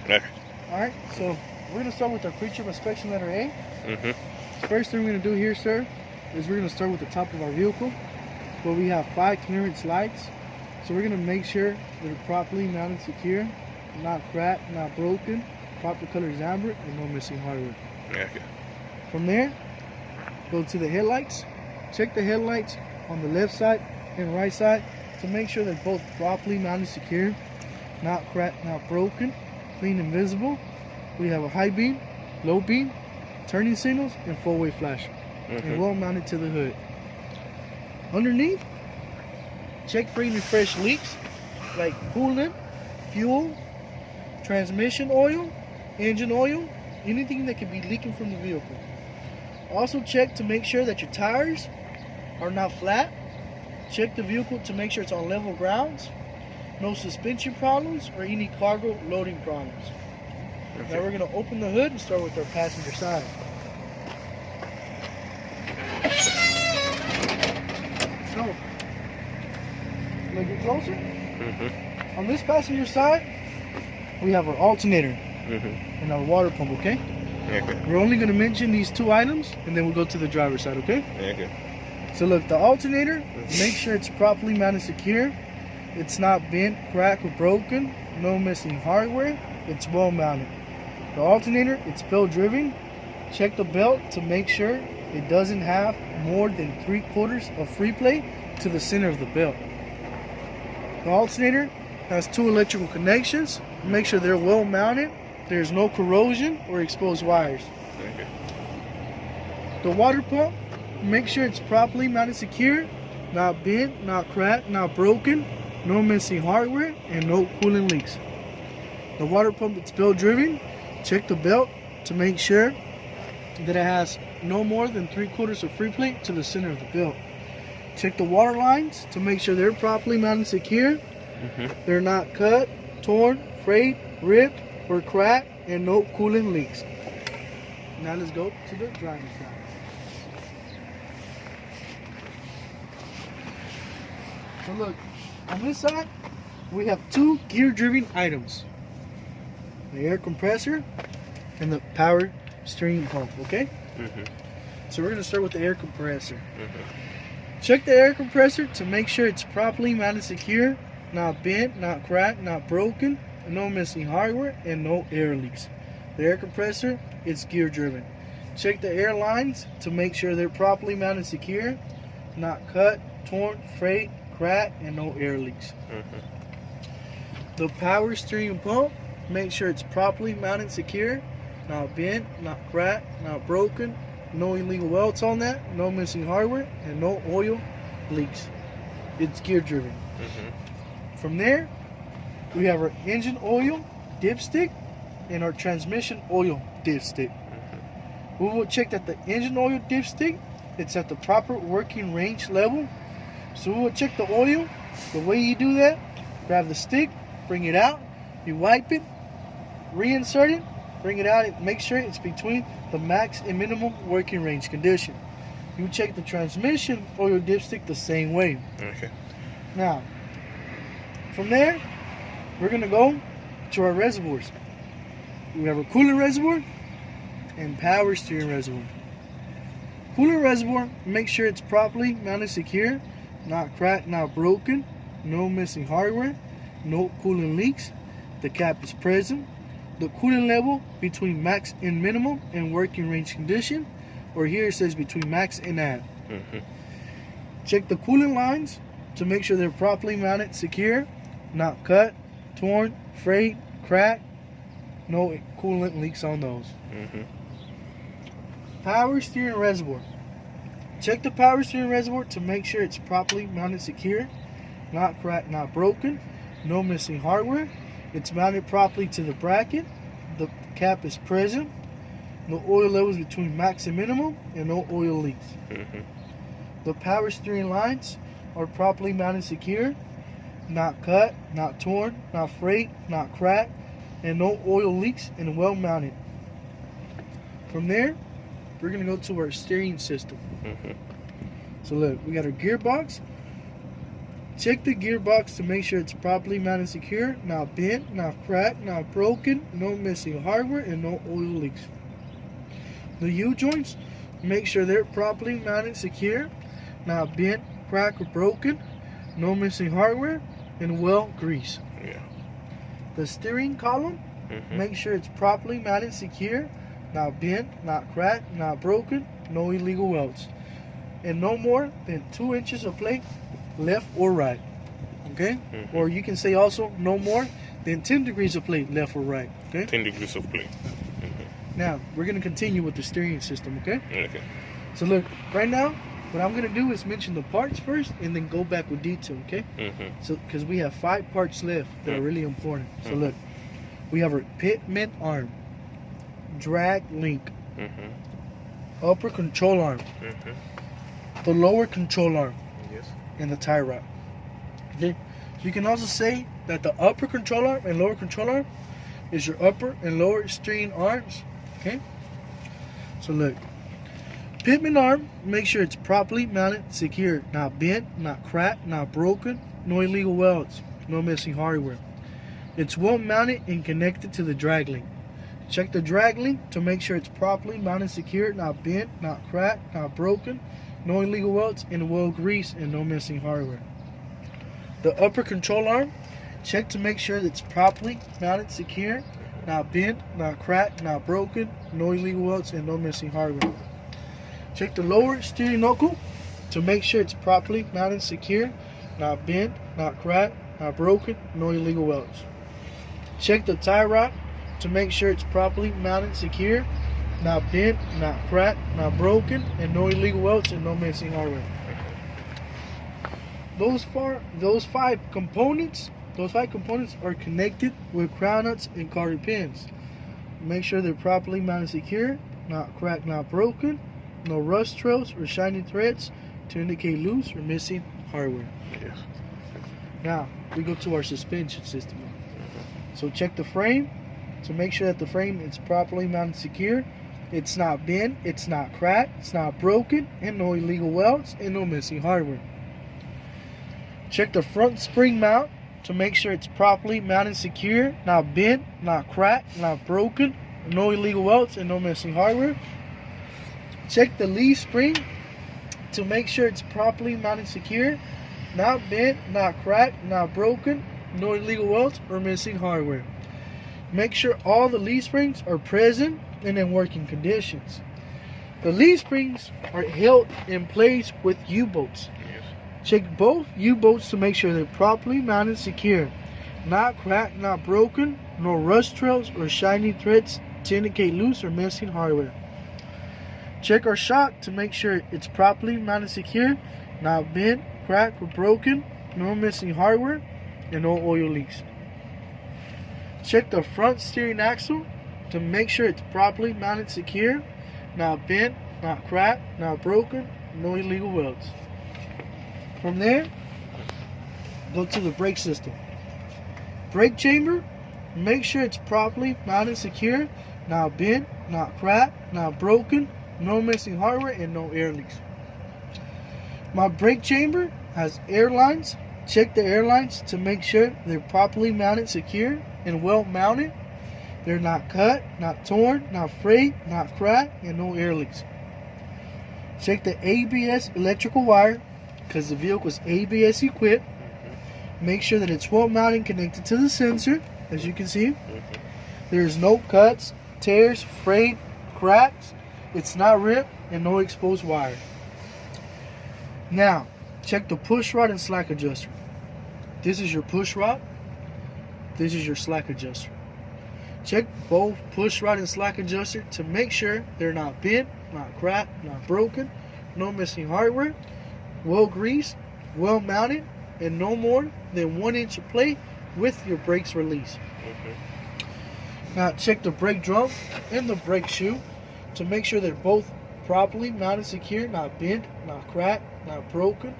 Okay. Alright, so we're going to start with our pre-trip inspection letter A. Mm-hmm. First thing we're going to do here, sir, is we're going to start with the top of our vehicle, where we have 5 clearance lights. So we're going to make sure that they're properly mounted secure, not cracked, not broken, proper color is amber, and no missing hardware. Okay. From there, go to the headlights. Check the headlights on the left side and right side to make sure they're both properly mounted secure, not cracked, not broken, clean and visible. We have a high beam, low beam, turning signals, and 4-way flash, and well mounted to the hood. Underneath, check for any fresh leaks like coolant, fuel, transmission oil, engine oil, anything that could be leaking from the vehicle. Also check to make sure that your tires are not flat. Check the vehicle to make sure it's on level grounds, no suspension problems, or any cargo loading problems. Now we're going to open the hood and start with our passenger side. So, look closer. On this passenger side, we have our alternator and our water pump, okay? We're only going to mention these 2 items, and then we'll go to the driver's side, okay? So look, the alternator, make sure it's properly mounted secure. It's not bent, cracked, or broken. No missing hardware. It's well mounted. The alternator, it's belt driven. Check the belt to make sure it doesn't have more than 3/4 of free play to the center of the belt. The alternator has 2 electrical connections. Make sure they're well mounted. There's no corrosion or exposed wires. The water pump, make sure it's properly mounted secure, not bent, not cracked, not broken, no missing hardware, and no coolant leaks. The water pump, it's belt driven. Check the belt to make sure that it has no more than 3/4 of free plate to the center of the belt. Check the water lines to make sure they're properly mounted secure. They're not cut, torn, frayed, ripped, or cracked, and no coolant leaks. Now let's go to the driver's side. So look, on this side, we have 2 gear-driven items. The air compressor and the power steering pump, okay? So we're going to start with the air compressor. Check the air compressor to make sure it's properly mounted secure, not bent, not cracked, not broken, no missing hardware, and no air leaks. The air compressor is gear driven. Check the air lines to make sure they're properly mounted secure, not cut, torn, frayed, cracked, and no air leaks. The power steering pump, make sure it's properly mounted secure, not bent, not cracked, not broken, no illegal welds on that, no missing hardware, and no oil leaks. It's gear driven. From there, we have our engine oil dipstick and our transmission oil dipstick. We will check that the engine oil dipstick, it's at the proper working range level. So we will check the oil. The way you do that, grab the stick, bring it out, you wipe it, reinsert it, bring it out, and make sure it's between the max and minimum working range condition. You check the transmission oil dipstick the same way. Now, from there, we're going to go to our reservoirs. We have a coolant reservoir and power steering reservoir. Coolant reservoir, make sure it's properly mounted secure, not cracked, not broken, no missing hardware, no coolant leaks. The cap is present. The coolant level between max and minimum and working range condition, or here it says between max and add. Check the coolant lines to make sure they're properly mounted secure, not cut, torn, frayed, cracked, no coolant leaks on those. Power steering reservoir. Check the power steering reservoir to make sure it's properly mounted secure, not cracked, not broken, no missing hardware. It's mounted properly to the bracket. The cap is present. No oil levels between max and minimum, and no oil leaks. The power steering lines are properly mounted secure, not cut, not torn, not frayed, not cracked, and no oil leaks, and well mounted. From there, we're going to go to our steering system. So look, we got our gearbox, Check the gearbox to make sure it's properly mounted secure, not bent, not cracked, not broken, no missing hardware, and no oil leaks. The U-joints, make sure they're properly mounted secure, not bent, cracked, or broken, no missing hardware, and well greased. Yeah. The steering column, make sure it's properly mounted secure, not bent, not cracked, not broken, no illegal welds, and no more than 2 inches of plate left or right. Okay? Or you can say also no more than 10 degrees of plate left or right. Okay? 10 degrees of plate. Now we're gonna continue with the steering system. Okay? Okay. So look, right now, what I'm gonna do is mention the parts first, and then go back with detail. Okay? So because we have 5 parts left that are really important. So look, we have our pitman arm, drag link, upper control arm, the lower control arm, and the tie rod. Okay, so you can also say that the upper control arm and lower control arm is your upper and lower steering arms. Okay, so look, pitman arm, make sure it's properly mounted, secure, not bent, not cracked, not broken, no illegal welds, no missing hardware. It's well mounted and connected to the drag link. Check the drag link to make sure it's properly mounted, secure, not bent, not cracked, not broken, no illegal welds, and well greased, and no missing hardware. The upper control arm, check to make sure that it's properly mounted, secure, not bent, not cracked, not broken, no illegal welds, and no missing hardware. Check the lower steering knuckle to make sure it's properly mounted, secure, not bent, not cracked, not broken, no illegal welds. Check the tie rod to make sure it's properly mounted, secure, not bent, not cracked, not broken, and no illegal welds, and no missing hardware. Those 5 components are connected with crown nuts and cotter pins. Make sure they're properly mounted, secure, not cracked, not broken, no rust trails or shiny threads to indicate loose or missing hardware. Yes. Now we go to our suspension system. So check the frame to make sure that the frame is properly mounted, secure. It's not bent, it's not cracked, it's not broken, and no illegal welds, and no missing hardware. Check the front spring mount to make sure it's properly mounted, secure, not bent, not cracked, not broken, no illegal welds, and no missing hardware. Check the leaf spring to make sure it's properly mounted, secure, not bent, not cracked, not broken, no illegal welds, or missing hardware. Make sure all the leaf springs are present and in working conditions. The leaf springs are held in place with U-bolts. Check both U-bolts to make sure they're properly mounted, secure, not cracked, not broken, no rust trails or shiny threads to indicate loose or missing hardware. Check our shock to make sure it's properly mounted, secure, not bent, cracked, or broken, no missing hardware, and no oil leaks. Check the front steering axle to make sure it's properly mounted, secure, not bent, not cracked, not broken, no illegal welds. From there, go to the brake system. Brake chamber, make sure it's properly mounted, secure, not bent, not cracked, not broken, no missing hardware, and no air leaks. My brake chamber has air lines. Check the air lines to make sure they're properly mounted, secure, and well mounted. They're not cut, not torn, not frayed, not cracked, and no air leaks. Check the ABS electrical wire because the vehicle is ABS equipped. Make sure that it's well mounted and connected to the sensor, as you can see. There's no cuts, tears, frayed, cracks. It's not ripped, and no exposed wire. Now, check the push rod and slack adjuster. This is your push rod. This is your slack adjuster. Check both push rod and slack adjuster to make sure they're not bent, not cracked, not broken, no missing hardware, well greased, well mounted, and no more than 1 inch of plate with your brakes released. Now check the brake drum and the brake shoe to make sure they're both properly mounted, secure, not bent, not cracked, not broken.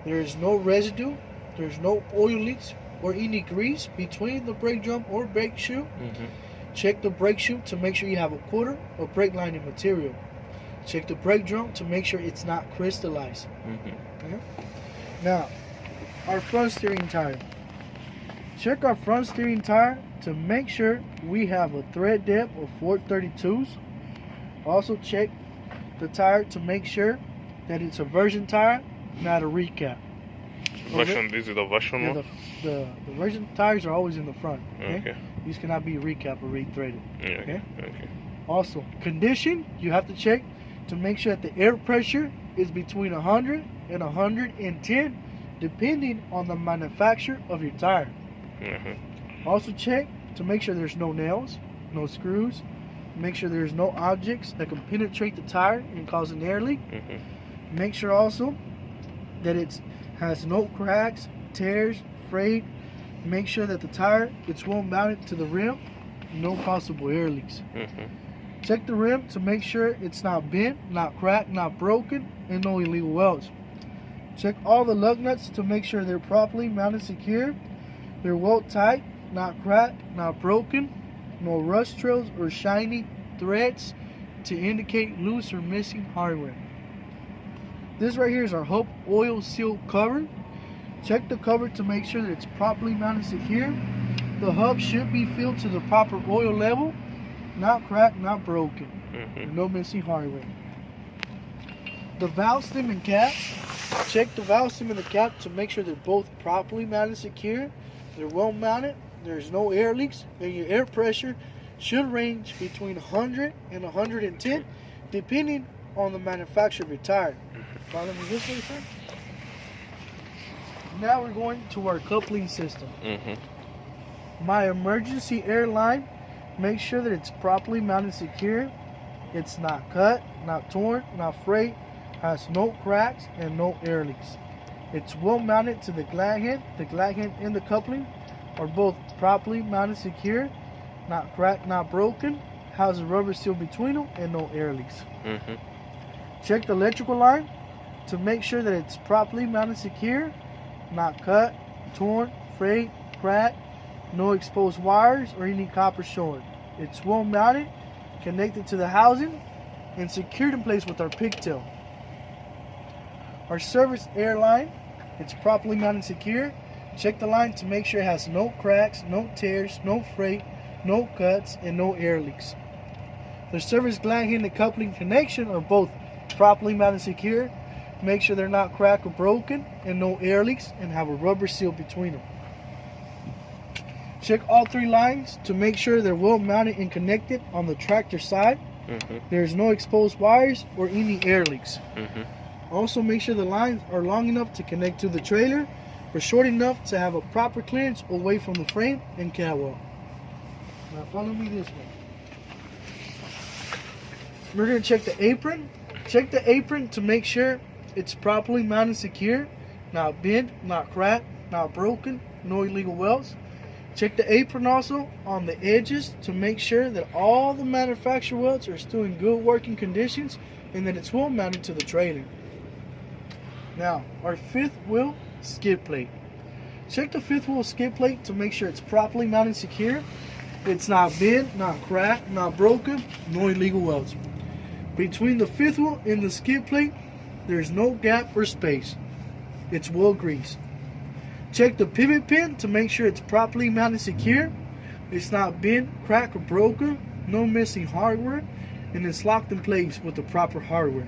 There is no residue, there's no oil leaks or any grease between the brake drum or brake shoe. Check the brake shoe to make sure you have a quarter or brake lining material. Check the brake drum to make sure it's not crystallized. Now, our front steering tire. Check our front steering tire to make sure we have a thread depth of 432s. Also check the tire to make sure that it's a version tire, not a recap. Version, is it a version one? The version tires are always in the front. Okay. These cannot be recap or rethreaded. Okay. Also, condition, you have to check to make sure that the air pressure is between 100 and 110, depending on the manufacturer of your tire. Also check to make sure there's no nails, no screws. Make sure there's no objects that can penetrate the tire and cause an air leak. Make sure also that it has no cracks, tears, frayed. Make sure that the tire is well mounted to the rim, no possible air leaks. Check the rim to make sure it's not bent, not cracked, not broken, and no illegal welds. Check all the lug nuts to make sure they're properly mounted secure. They're well tight, not cracked, not broken, no rust trails or shiny threads to indicate loose or missing hardware. This right here is our hub oil seal cover. Check the cover to make sure that it's properly mounted secure. The hub should be filled to the proper oil level, not cracked, not broken, no missing hardware. The valve stem and cap. Check the valve stem and the cap to make sure they're both properly mounted secure. They're well mounted, there's no air leaks, and your air pressure should range between 100 and 110 depending on the manufacturer of your tire. Follow me this way, sir. Now we're going to our coupling system. My emergency air line, make sure that it's properly mounted secure. It's not cut, not torn, not frayed, has no cracks and no air leaks. It's well mounted to the glad hand. The glad hand and the coupling are both properly mounted secure, not cracked, not broken, has a rubber seal between them, and no air leaks. Check the electrical line to make sure that it's properly mounted secure, not cut, torn, frayed, cracked, no exposed wires or any copper showing. It's well mounted, connected to the housing, and secured in place with our pigtail. Our service air line, it's properly mounted secure. Check the line to make sure it has no cracks, no tears, no fray, no cuts, and no air leaks. The service glad hand and coupling connection are both properly mounted secure. Make sure they're not cracked or broken, and no air leaks, and have a rubber seal between them. Check all three lines to make sure they're well mounted and connected on the tractor side. There's no exposed wires or any air leaks. Also make sure the lines are long enough to connect to the trailer, or short enough to have a proper clearance away from the frame and catwalk. Now follow me this way. We're going to check the apron. Check the apron to make sure it's properly mounted secure, not bent, not cracked, not broken, no illegal welds. Check the apron also on the edges to make sure that all the manufacturer welds are still in good working conditions and that it's well mounted to the trailer. Now, our fifth wheel skid plate. Check the fifth wheel skid plate to make sure it's properly mounted secure. It's not bent, not cracked, not broken, no illegal welds. Between the fifth wheel and the skid plate, there's no gap or space. It's well greased. Check the pivot pin to make sure it's properly mounted secure. It's not bent, cracked, or broken, no missing hardware, and it's locked in place with the proper hardware.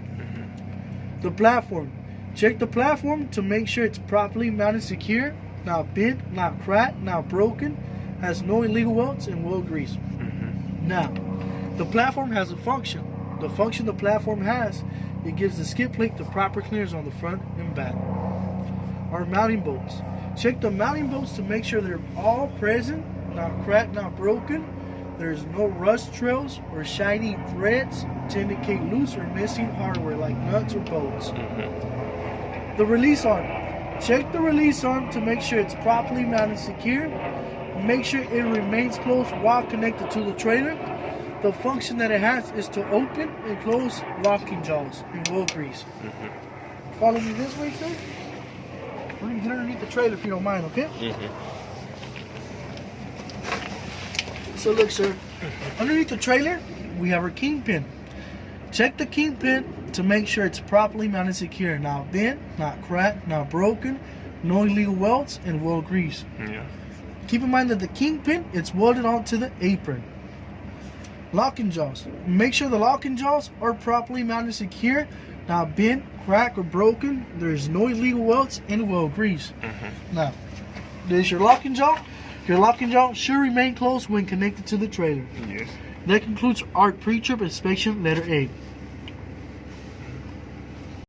The platform. Check the platform to make sure it's properly mounted secure, not bent, not cracked, not broken, has no illegal welds, and well greased. Now, the platform has a function. The function the platform has, it gives the skid plate the proper clearance on the front and back. Our mounting bolts. Check the mounting bolts to make sure they're all present, not cracked, not broken. There's no rust trails or shiny threads to indicate loose or missing hardware like nuts or bolts. The release arm. Check the release arm to make sure it's properly mounted secure. Make sure it remains closed while connected to the trailer. The function that it has is to open and close locking jaws and well grease. Follow me this way, sir. We're going to get underneath the trailer if you don't mind, okay? So look, sir, underneath the trailer, we have our kingpin. Check the kingpin to make sure it's properly mounted secure. Not bent, not cracked, not broken, no illegal welds, and well grease. Yeah. Keep in mind that the kingpin, it's welded onto the apron. Locking jaws. Make sure the locking jaws are properly mounted secure, not bent, cracked, or broken. There's no illegal welds and well grease. Now, there's your locking jaw. Your locking jaw should remain closed when connected to the trailer. Yes. That concludes our pre-trip inspection letter A.